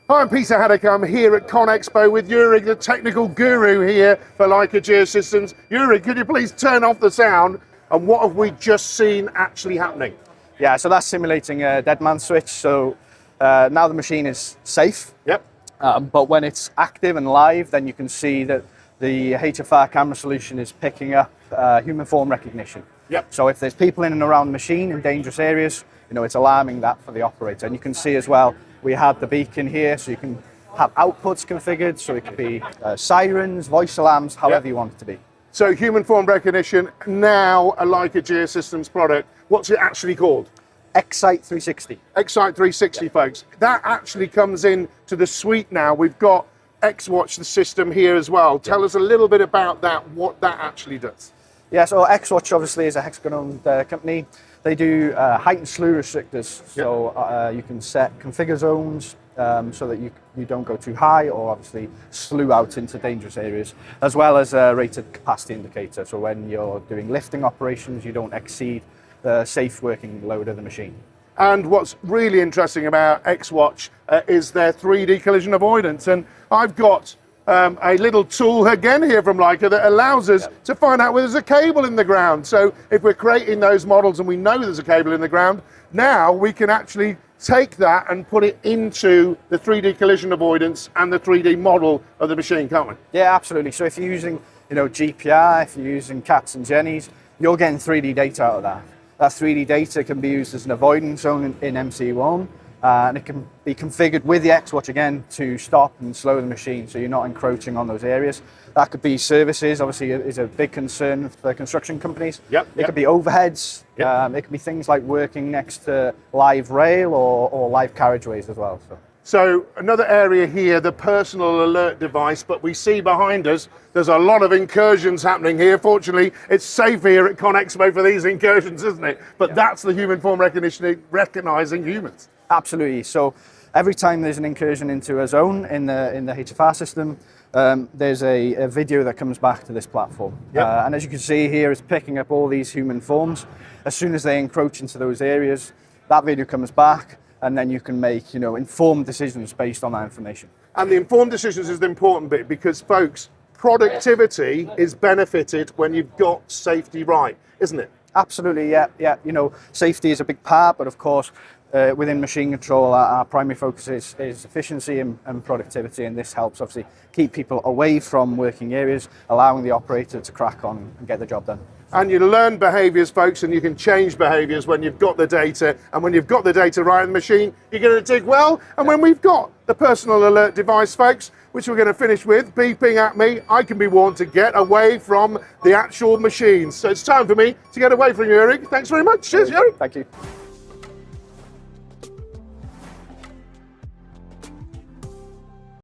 Hi, I'm Peter Haddock. I'm here at Conexpo with Eurig, the technical guru here for Leica Geosystems. Eurig, could you please turn off the sound? And what have we just seen actually happening? Yeah, so that's simulating a dead man switch. So now the machine is safe. Yep. But when it's active and live, then you can see that the HFR camera solution is picking up human form recognition. Yep. So if there's people in and around the machine in dangerous areas, it's alarming that for the operator. And you can see as well, we had the beacon here, so you can have outputs configured, so it could be sirens, voice alarms, however you want it to be. So human form recognition, now a Leica Geosystems product. What's it actually called? Xwatch 360. Xwatch 360, folks. That actually comes in to the suite now. We've got Xwatch, the system here as well. Tell us a little bit about that, what that actually does. Yeah, so Xwatch obviously is a Hexagon company. They do height and slew restrictors. So you can set configure zones so that you don't go too high or obviously slew out into dangerous areas, as well as a rated capacity indicator. So when you're doing lifting operations, you don't exceed the safe working load of the machine. And what's really interesting about Xwatch is their 3D collision avoidance. And I've got a little tool again here from Leica that allows us to find out where there's a cable in the ground. So if we're creating those models and we know there's a cable in the ground, now we can actually take that and put it into the 3D collision avoidance and the 3D model of the machine, can't we? Yeah, absolutely. So if you're using GPR, if you're using cats and jennies, you're getting 3D data out of that. That 3D data can be used as an avoidance zone in MC1, and it can be configured with the Xwatch again to stop and slow the machine so you're not encroaching on those areas. That could be services, obviously is a big concern for construction companies. It could be overheads, it could be things like working next to live rail or live carriageways as well. So another area here, the personal alert device, but we see behind us, there's a lot of incursions happening here. Fortunately, it's safe here at Conexpo for these incursions, isn't it? But that's the human form recognition, recognizing humans. Absolutely. So every time there's an incursion into a zone in the HFR system, there's a video that comes back to this platform. And as you can see here, it's picking up all these human forms. As soon as they encroach into those areas, that video comes back, and then you can make informed decisions based on that information. And the informed decisions is the important bit because, folks, productivity is benefited when you've got safety right, isn't it? Absolutely, yeah. Safety is a big part, but of course, within machine control, our primary focus is efficiency and productivity, and this helps obviously keep people away from working areas, allowing the operator to crack on and get the job done. And you learn behaviours, folks, and you can change behaviours when you've got the data. And when you've got the data right in the machine, you're going to dig well. And when we've got the personal alert device, folks, which we're going to finish with, beeping at me, I can be warned to get away from the actual machines. So it's time for me to get away from Eurig. Thanks very much. Cheers, Eurig. Thank you.